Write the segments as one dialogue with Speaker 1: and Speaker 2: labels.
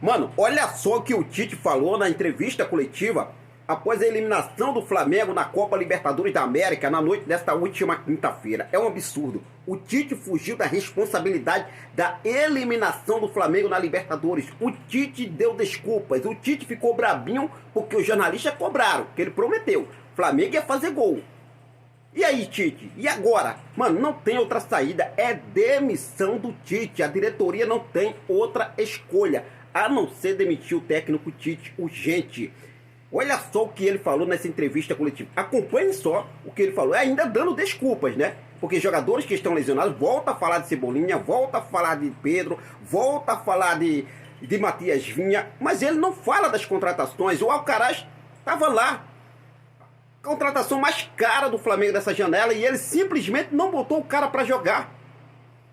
Speaker 1: Mano, olha só o que o Tite falou na entrevista coletiva após a eliminação do Flamengo na Copa Libertadores da América na noite desta última quinta-feira. É um absurdo. O Tite fugiu da responsabilidade da eliminação do Flamengo na Libertadores. O Tite deu desculpas. O Tite ficou brabinho porque os jornalistas cobraram, que ele prometeu. O Flamengo ia fazer gol. E aí, Tite? E agora? Mano, não tem outra saída. É demissão do Tite. A diretoria não tem outra escolha a não ser demitir o técnico Tite urgente. Olha só o que ele falou nessa entrevista coletiva. Acompanhe só o que ele falou. Ainda dando desculpas, né? Porque jogadores que estão lesionados, volta a falar de Cebolinha, volta a falar de Pedro, volta a falar de Matias Vinha, mas ele não fala das contratações. O Alcaraz estava lá. Contratação mais cara do Flamengo dessa janela e ele simplesmente não botou o cara para jogar.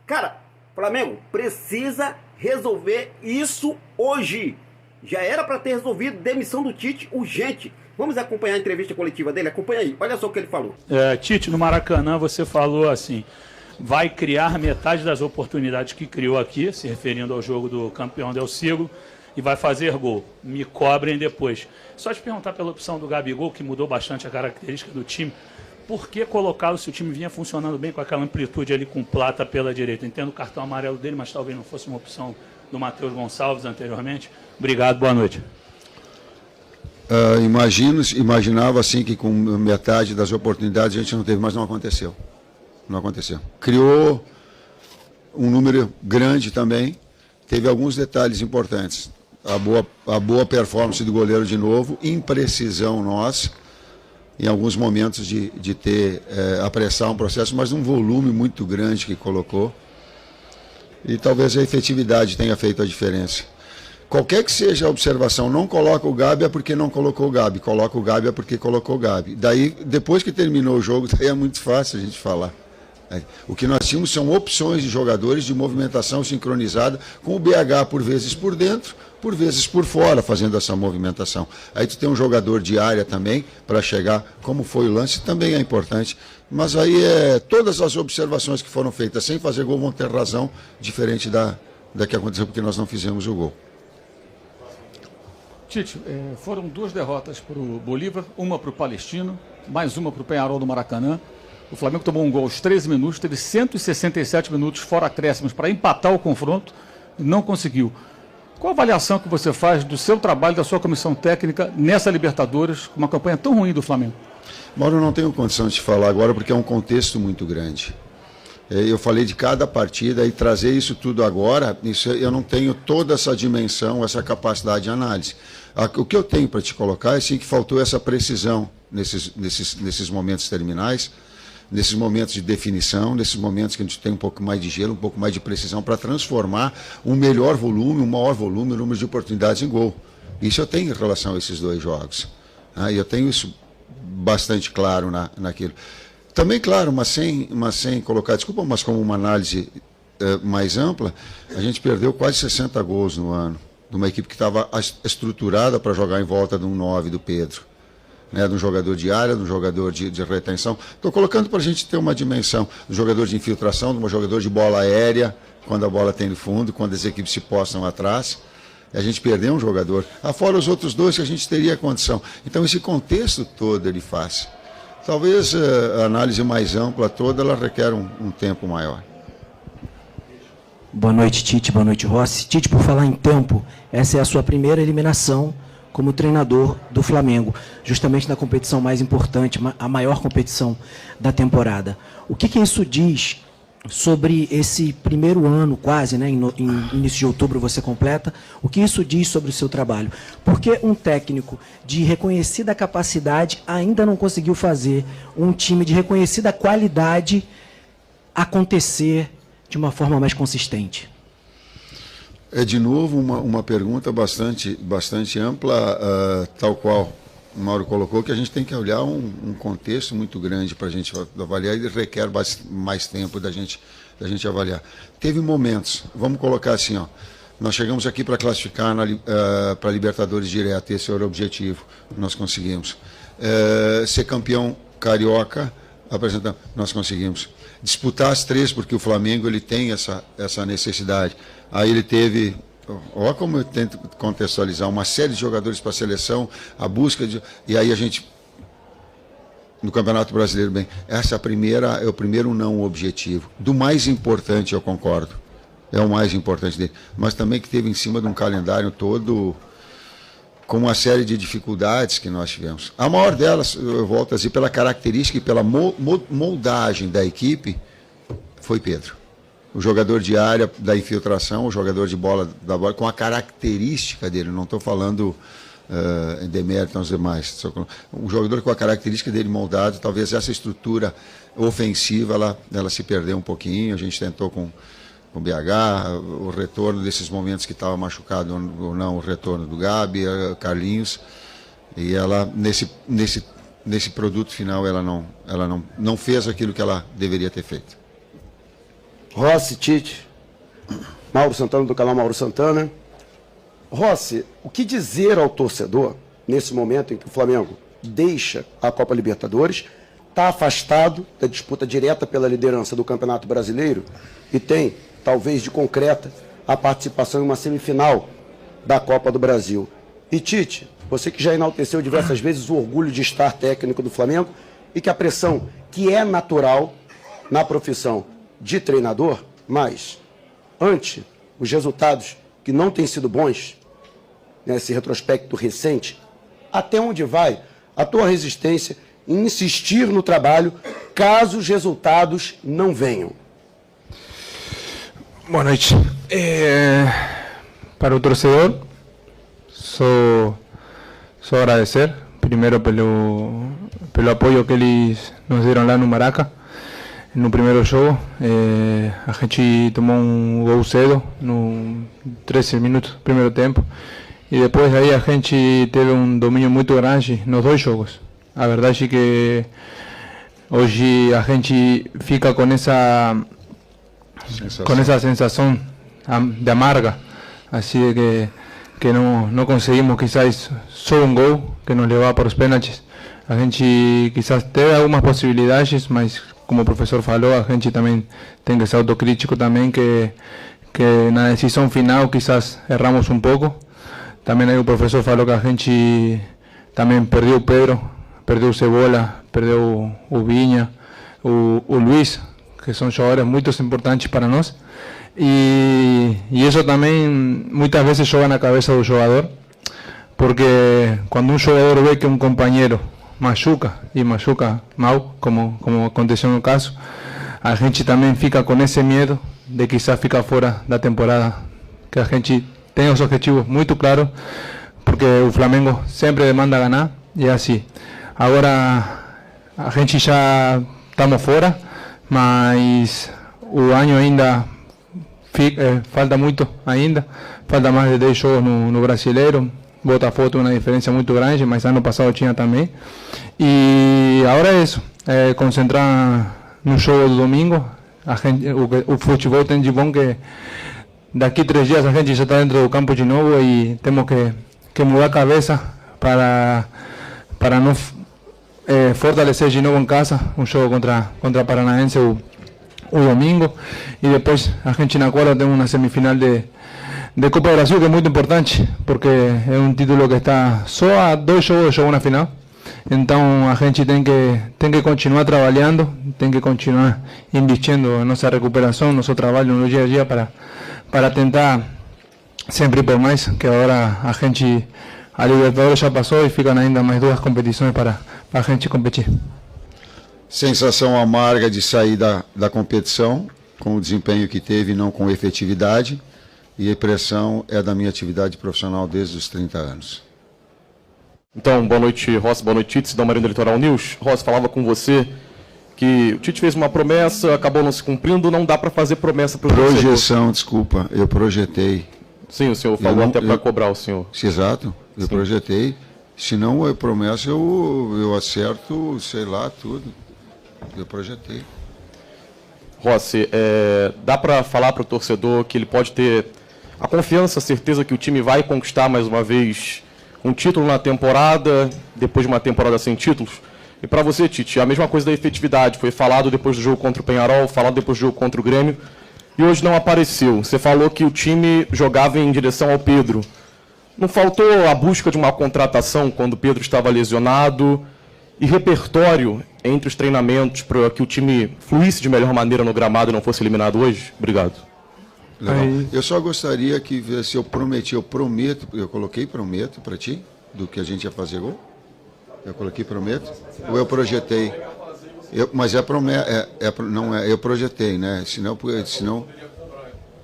Speaker 1: Cara, Flamengo precisa resolver isso hoje. Já era para ter resolvido demissão do Tite urgente. Vamos acompanhar a entrevista coletiva dele? Acompanha aí. Olha só o que ele falou.
Speaker 2: Tite, no Maracanã você falou assim, vai criar metade das oportunidades que criou aqui, se referindo ao jogo do campeão Del Siglo, e vai fazer gol. Me cobrem depois. Só te perguntar pela opção do Gabigol, que mudou bastante a característica do time, por que colocá-lo se o time vinha funcionando bem com aquela amplitude ali com Plata pela direita? Entendo o cartão amarelo dele, mas talvez não fosse uma opção do Matheus Gonçalves anteriormente. Obrigado, boa noite.
Speaker 3: Imaginava assim que com metade das oportunidades a gente não teve, mas não aconteceu. Não aconteceu. Criou um número grande também, teve alguns detalhes importantes. A boa performance do goleiro de novo, imprecisão nossa, em alguns momentos de ter apressar um processo, mas um volume muito grande que colocou. E talvez a efetividade tenha feito a diferença. Qualquer que seja a observação, não coloca o Gabi é porque não colocou o Gabi, coloca o Gabi é porque colocou o Gabi. Daí, depois que terminou o jogo, daí é muito fácil a gente falar. O que nós tínhamos são opções de jogadores de movimentação sincronizada, com o BH por vezes por dentro, por vezes por fora, fazendo essa movimentação. Aí tu tem um jogador de área também, para chegar, como foi o lance, também é importante. Mas aí todas as observações que foram feitas sem fazer gol vão ter razão, diferente da que aconteceu porque nós não fizemos o gol.
Speaker 4: Tite, foram 2 derrotas para o Bolívar, uma para o Palestino, mais uma para o Peñarol do Maracanã. O Flamengo tomou um gol aos 13 minutos, teve 167 minutos fora acréscimos para empatar o confronto e não conseguiu. Qual a avaliação que você faz do seu trabalho, da sua comissão técnica nessa Libertadores, com uma campanha tão ruim do Flamengo?
Speaker 3: Mauro, eu não tenho condição de falar agora porque é um contexto muito grande. Eu falei de cada partida e trazer isso tudo agora, eu não tenho toda essa dimensão, essa capacidade de análise. O que eu tenho para te colocar é sim que faltou essa precisão nesses momentos terminais, nesses momentos de definição, nesses momentos que a gente tem um pouco mais de gelo, um pouco mais de precisão para transformar um melhor volume, um maior volume, o número de oportunidades em gol. Isso eu tenho em relação a esses 2 jogos. E eu tenho isso bastante claro naquilo. Também, claro, mas sem colocar desculpa, mas como uma análise mais ampla, a gente perdeu quase 60 gols no ano, de uma equipe que estava estruturada para jogar em volta de um 9 do Pedro, né, de um jogador de área, de um jogador de retenção. Estou colocando para a gente ter uma dimensão, de um jogador de infiltração, de um jogador de bola aérea, quando a bola tem no fundo, quando as equipes se postam atrás. A gente perdeu um jogador, fora os outros 2 que a gente teria condição. Então esse contexto todo ele faz. Talvez a análise mais ampla toda, ela requer um tempo maior.
Speaker 5: Boa noite, Tite. Boa noite, Rossi. Tite, por falar em tempo, essa é a sua primeira eliminação como treinador do Flamengo, justamente na competição mais importante, a maior competição da temporada. O que isso diz sobre esse primeiro ano, quase, né, em início de outubro você completa, o que isso diz sobre o seu trabalho? Porque um técnico de reconhecida capacidade ainda não conseguiu fazer um time de reconhecida qualidade acontecer de uma forma mais consistente?
Speaker 3: É, de novo, uma pergunta bastante ampla, tal qual o Mauro colocou, que a gente tem que olhar um contexto muito grande para a gente avaliar e requer mais tempo da gente avaliar. Teve momentos, vamos colocar assim, nós chegamos aqui para classificar para Libertadores direto, esse era o objetivo, nós conseguimos. Ser campeão carioca, apresentamos, nós conseguimos. Disputar as 3, porque o Flamengo ele tem essa necessidade. Aí ele teve olha como eu tento contextualizar uma série de jogadores para a seleção, a busca de... E aí a gente, no Campeonato Brasileiro, bem, essa é o primeiro não objetivo. Do mais importante, eu concordo. É o mais importante dele. Mas também que teve em cima de um calendário todo com uma série de dificuldades que nós tivemos. A maior delas, eu volto a dizer, pela característica e pela moldagem da equipe, foi Pedro. O jogador de área da infiltração, o jogador de bola da bola, com a característica dele, não estou falando em demérito aos demais, um jogador com a característica dele moldado, talvez essa estrutura ofensiva, ela se perdeu um pouquinho, a gente tentou com o BH, o retorno desses momentos que estava machucado ou não, o retorno do Gabi, Carlinhos, e ela, nesse produto final, ela não fez aquilo que ela deveria ter feito.
Speaker 6: Rossi, Tite, Mauro Santana, do canal Mauro Santana. Rossi, o que dizer ao torcedor, nesse momento em que o Flamengo deixa a Copa Libertadores, está afastado da disputa direta pela liderança do Campeonato Brasileiro e tem, talvez de concreta, a participação em uma semifinal da Copa do Brasil. E Tite, você que já enalteceu diversas vezes o orgulho de estar técnico do Flamengo e que a pressão que é natural na profissão de treinador, mas ante os resultados que não têm sido bons, nesse retrospecto recente, até onde vai a tua resistência em insistir no trabalho caso os resultados não venham?
Speaker 7: Boa noite. Para o torcedor, só agradecer, primeiro pelo apoio que eles nos deram lá no Maraca, no primeiro jogo. A gente tomou um gol cedo, no 13 minutos do primeiro tempo, e depois daí a gente teve um domínio muito grande nos dois jogos. A verdade é que hoje a gente fica com essa sensação de amarga, assim que não conseguimos quizás só um gol que nos levava para os pênaltis. A gente quizás teve algumas possibilidades, mas como o professor falou, a gente também tem que ser autocrítico também, que na decisão final quizás erramos um pouco. Também aí o professor falou que a gente também perdeu o Pedro, perdeu o Cebola, perdeu o Vinha, o Luiz, que são jogadores muito importantes para nós. E isso também muitas vezes joga na cabeça do jogador, porque quando um jogador vê que um companheiro machuca, e machuca mal, como aconteceu no caso, a gente também fica com esse medo de quizás ficar fora da temporada, que a gente tem os objetivos muito claros, porque o Flamengo sempre demanda ganhar, e é assim. Agora a gente já estamos fora, mas o ano ainda falta muito ainda, falta mais de 10 jogos no Brasileiro. Botafogo tem uma diferença muito grande, mas ano passado tinha também. E agora é isso, concentrar no jogo do domingo. O futebol tem de bom que daqui 3 dias a gente já está dentro do campo de novo e temos que mudar a cabeça para não fortalecer de novo em casa um jogo contra Paranaense o domingo. E depois a gente na quarta tem uma semifinal de Copa do Brasil, que é muito importante, porque é um título que está só a 2 jogos de jogar na final. Então a gente tem que continuar trabalhando, tem que continuar investindo em nossa recuperação, nosso trabalho no dia a dia para tentar sempre por mais, que agora a Libertadores já passou e ficam ainda mais 2 competições para a gente competir.
Speaker 3: Sensação amarga de sair da competição, com o desempenho que teve, não com efetividade. E a impressão é da minha atividade profissional desde os 30 anos.
Speaker 8: Então, boa noite, Rossi, boa noite, Tite, da Marinho do Litoral News. Rossi, falava com você que o Tite fez uma promessa, acabou não se cumprindo, não dá para fazer promessa para o torcedor.
Speaker 3: Projeção, desculpa, eu projetei.
Speaker 8: Sim, o senhor falou até para cobrar o senhor.
Speaker 3: Exato, eu projetei. Se não é promessa, eu acerto, sei lá, tudo. Eu projetei.
Speaker 8: Rossi, dá para falar para o torcedor que ele pode ter a confiança, a certeza que o time vai conquistar mais uma vez um título na temporada, depois de uma temporada sem títulos? E para você, Tite, a mesma coisa da efetividade, foi falado depois do jogo contra o Peñarol, falado depois do jogo contra o Grêmio, e hoje não apareceu. Você falou que o time jogava em direção ao Pedro. Não faltou a busca de uma contratação quando o Pedro estava lesionado e repertório entre os treinamentos para que o time fluísse de melhor maneira no gramado e não fosse eliminado hoje? Obrigado.
Speaker 3: Legal. Eu só gostaria que, se eu prometo, eu coloquei prometo para ti, do que a gente ia fazer gol? Eu coloquei prometo? Ou eu projetei? Mas não é, eu projetei, né? Senão,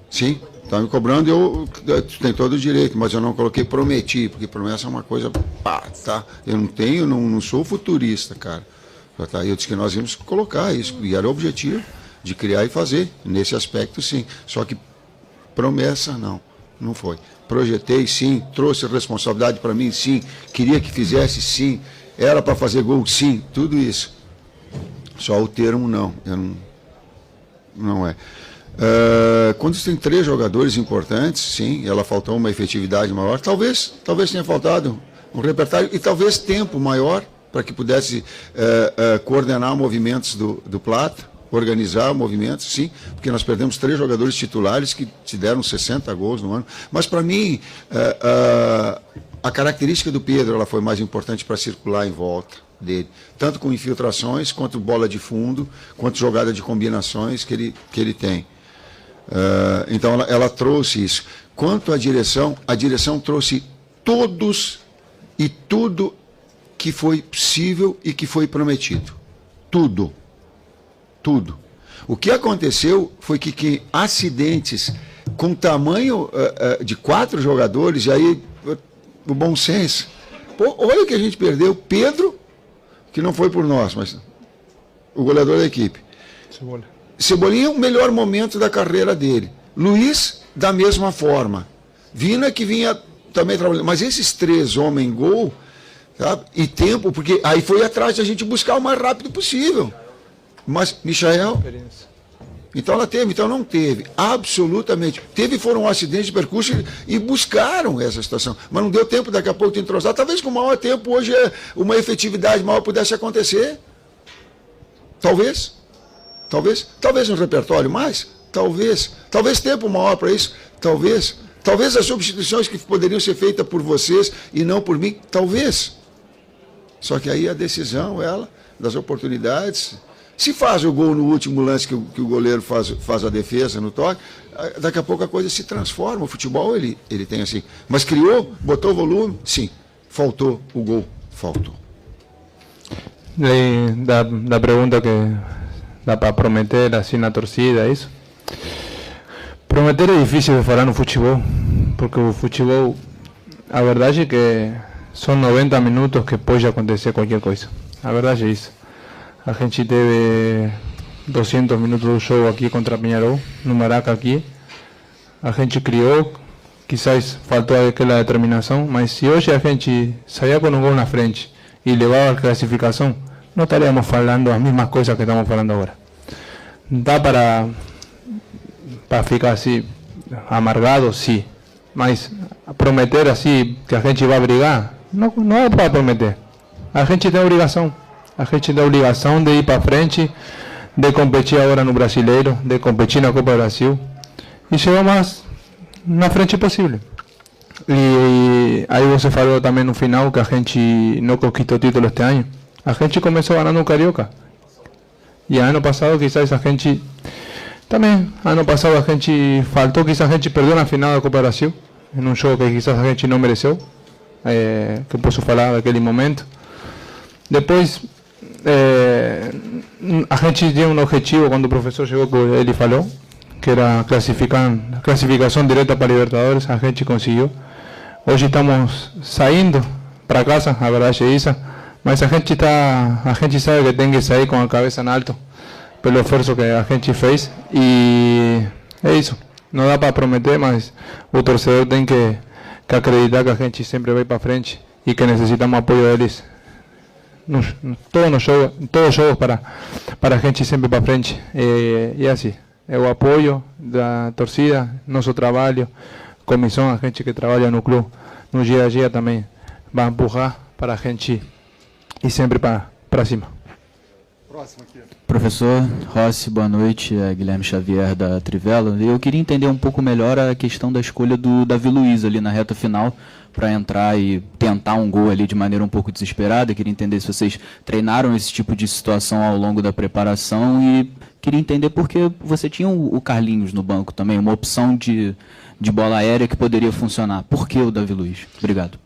Speaker 3: sim, tá me cobrando, tu tem todo o direito, mas eu não coloquei prometi, porque promessa é uma coisa, tá? Eu não sou futurista, cara. Tá? Eu disse que nós íamos colocar isso, e era o objetivo de criar e fazer, nesse aspecto sim. Só que promessa não foi. Projetei sim, trouxe responsabilidade para mim sim, queria que fizesse sim, era para fazer gol sim, tudo isso. Só o termo não é. Quando tem 3 jogadores importantes, sim, ela faltou uma efetividade maior, talvez tenha faltado um repertório e talvez tempo maior para que pudesse coordenar movimentos do Plata, organizar movimentos, sim, porque nós perdemos 3 jogadores titulares que te deram 60 gols no ano. Mas para mim, a característica do Pedro ela foi mais importante para circular em volta dele, tanto com infiltrações, quanto bola de fundo, quanto jogada de combinações que ele tem. Então ela trouxe isso. Quanto à direção, a direção trouxe todos e tudo que foi possível e que foi prometido. Tudo. O que aconteceu foi que acidentes com tamanho de 4 jogadores, e aí o bom senso. Pô, olha o que a gente perdeu. Pedro, que não foi por nós, mas o goleador da equipe. Cebolinha, o melhor momento da carreira dele. Luiz, da mesma forma. Vina, que vinha também trabalhando. Mas esses 3 homens gol, sabe? E tempo, porque aí foi atrás de a gente buscar o mais rápido possível. Mas, Michael, então ela teve, então não teve, absolutamente. Foram acidentes de percurso e buscaram essa situação. Mas não deu tempo daqui a pouco de entrosar. Talvez com maior tempo hoje uma efetividade maior pudesse acontecer. Talvez um repertório mais, talvez tempo maior para isso, talvez as substituições que poderiam ser feitas por vocês e não por mim, talvez. Só que aí a decisão, das oportunidades. Se faz o gol no último lance que o goleiro faz a defesa no toque, daqui a pouco a coisa se transforma. O futebol ele tem assim. Mas criou, botou volume, sim. Faltou o gol, faltou.
Speaker 7: Da pergunta que dá para prometer assim na torcida, isso? Prometer é difícil de falar no futebol, porque o futebol, a verdade é que são 90 minutos que pode acontecer qualquer coisa. A verdade é isso. A gente teve 200 minutos do jogo aqui contra Peñarol, no Maraca aqui. A gente criou, quizás faltou aquela determinação, mas se hoje a gente saía com um gol na frente e levava a classificação, não estaríamos falando as mesmas coisas que estamos falando agora. Dá para ficar assim, amargado, sim. Mas prometer assim, que a gente vai brigar, não é para prometer. A gente tem obrigação. A gente tem a obrigação de ir para frente, de competir agora no Brasileiro, de competir na Copa do Brasil e chegar mais na frente possível. E aí você falou também no final que a gente não conquistou título este ano. A gente começou ganhando o Carioca. E ano passado quizás a gente... Também, ano passado a gente faltou, quizás a gente perdeu na final da Copa do Brasil, em um jogo que quizás a gente não mereceu, que eu posso falar daquele momento. Depois... a gente tinha um objetivo quando o professor chegou, que ele falou, que era classificação direta para Libertadores. A gente conseguiu. Hoje estamos saindo para casa, a verdade é isso, mas a gente sabe que tem que sair com a cabeça em alto pelo esforço que a gente fez, e é isso. Não dá para prometer, mas o torcedor tem que acreditar que a gente sempre vai para frente e que necessitamos apoio deles. Todos os jogos para a gente sempre para frente, e assim, é o apoio da torcida, nosso trabalho, comissão, a gente que trabalha no clube, no dia a dia também vai empurrar para a gente ir sempre para cima.
Speaker 9: Professor Rossi, boa noite. É Guilherme Xavier da Trivela. Eu queria entender um pouco melhor a questão da escolha do Davi Luiz ali na reta final para entrar e tentar um gol ali de maneira um pouco desesperada. Eu queria entender se vocês treinaram esse tipo de situação ao longo da preparação e queria entender porque você tinha o Carlinhos no banco também, uma opção de bola aérea que poderia funcionar. Por que o Davi Luiz? Obrigado.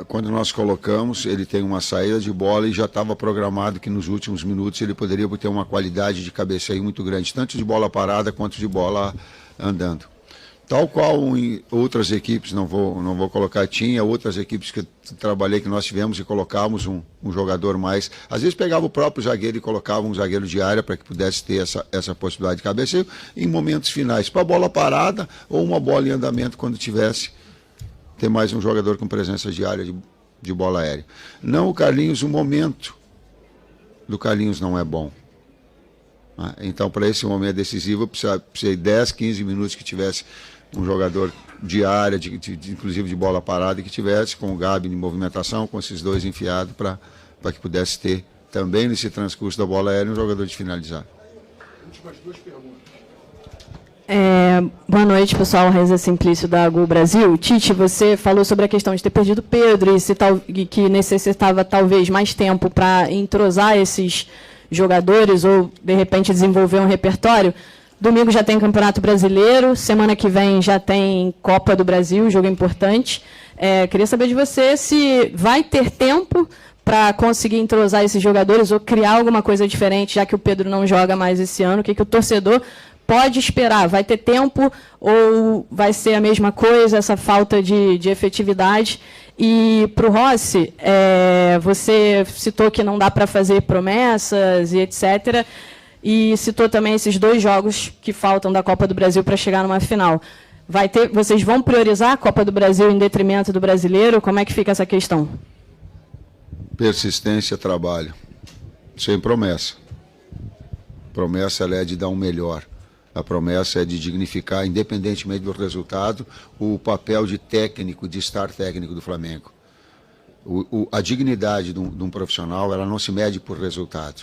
Speaker 3: Quando nós colocamos, ele tem uma saída de bola e já estava programado que nos últimos minutos ele poderia ter uma qualidade de cabeceio muito grande, tanto de bola parada quanto de bola andando. Tal qual em outras equipes, não vou colocar, tinha outras equipes que trabalhei, que nós tivemos e colocávamos um jogador mais. Às vezes pegava o próprio zagueiro e colocava um zagueiro de área para que pudesse ter essa possibilidade de cabeceio em momentos finais, para bola parada ou uma bola em andamento quando tivesse. Ter mais um jogador com presença diária de bola aérea. Não o Carlinhos, o momento do Carlinhos não é bom. Então, para esse momento decisivo, precisa de 10, 15 minutos que tivesse um jogador de área, inclusive de bola parada, e que tivesse com o Gabi em movimentação, com esses dois enfiados, para que pudesse ter também nesse transcurso da bola aérea um jogador de finalizar.
Speaker 4: Últimas duas perguntas.
Speaker 10: Boa noite, pessoal. Reza Simplício da Gol Brasil. Tite, você falou sobre a questão de ter perdido o Pedro e que necessitava talvez mais tempo para entrosar esses jogadores ou, de repente, desenvolver um repertório. Domingo já tem Campeonato Brasileiro, semana que vem já tem Copa do Brasil, jogo importante. Queria saber de você se vai ter tempo para conseguir entrosar esses jogadores ou criar alguma coisa diferente, já que o Pedro não joga mais esse ano. O que o torcedor pode esperar? Vai ter tempo ou vai ser a mesma coisa, essa falta de efetividade? E para o Rossi, você citou que não dá para fazer promessas e etc., e citou também esses 2 jogos que faltam da Copa do Brasil para chegar numa final. Vocês vão priorizar a Copa do Brasil em detrimento do Brasileiro? Como é que fica essa questão?
Speaker 3: Persistência, trabalho. Sem promessa. Promessa ela é de dar um melhor. A promessa é de dignificar, independentemente do resultado, o papel de técnico, de estar técnico do Flamengo. A dignidade de um profissional, ela não se mede por resultado.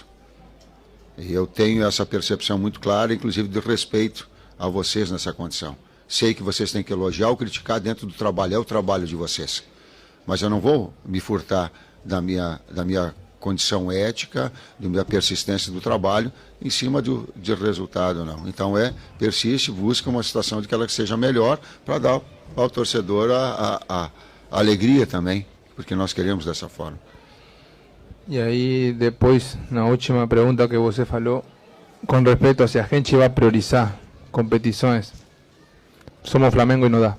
Speaker 3: E eu tenho essa percepção muito clara, inclusive de respeito a vocês nessa condição. Sei que vocês têm que elogiar ou criticar dentro do trabalho, é o trabalho de vocês. Mas eu não vou me furtar da minha condição ética, da minha persistência do trabalho, em cima de resultado, não. Então persiste, busca uma situação de que ela seja melhor para dar ao torcedor a alegria também, porque nós queremos dessa forma.
Speaker 7: E aí, depois, na última pergunta que você falou, com respeito a se a gente vai priorizar competições, somos Flamengo e não dá.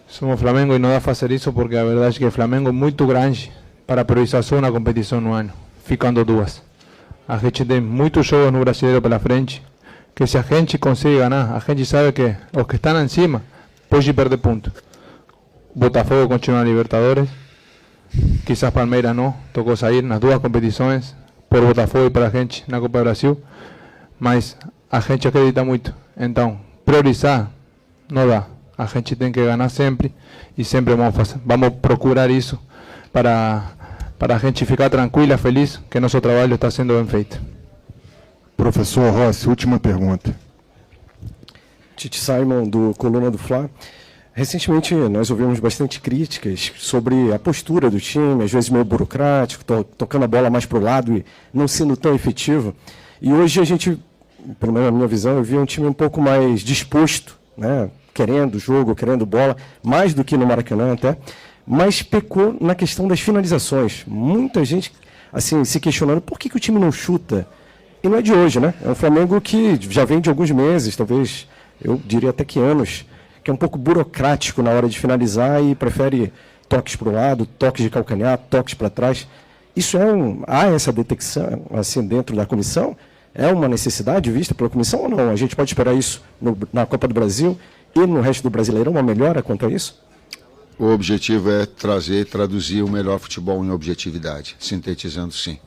Speaker 7: Somos Flamengo e não dá fazer isso porque a verdade é que o Flamengo é muito grande para priorizar só uma competição no ano, ficando 2. A gente tem muitos jogos no Brasileiro pela frente, que se a gente consegue ganhar, a gente sabe que os que estão em cima podem perder ponto. Botafogo continua na Libertadores, quizás Palmeiras não, tocou sair nas 2 competições, por Botafogo e para a gente na Copa do Brasil, mas a gente acredita muito. Então, priorizar não dá. A gente tem que ganhar sempre e sempre vamos procurar isso para a gente ficar tranquila, feliz, que nosso trabalho está sendo bem feito.
Speaker 11: Professor Rossi, última pergunta. Tite Simon, do Coluna do Fla. Recentemente nós ouvimos bastante críticas sobre a postura do time, às vezes meio burocrático, tocando a bola mais para o lado e não sendo tão efetivo. E hoje a gente, pelo menos na minha visão, eu vi um time um pouco mais disposto, né? Querendo jogo, querendo bola, mais do que no Maracanã até, mas pecou na questão das finalizações. Muita gente assim se questionando por que o time não chuta. E não é de hoje, né? É um Flamengo que já vem de alguns meses, talvez, eu diria até que anos, que é um pouco burocrático na hora de finalizar e prefere toques para o lado, toques de calcanhar, toques para trás. Isso há essa detecção assim dentro da comissão? É uma necessidade vista pela comissão ou não? A gente pode esperar isso na Copa do Brasil e no resto do Brasileirão, uma melhora quanto a isso?
Speaker 3: O objetivo é traduzir o melhor futebol em objetividade, sintetizando sim.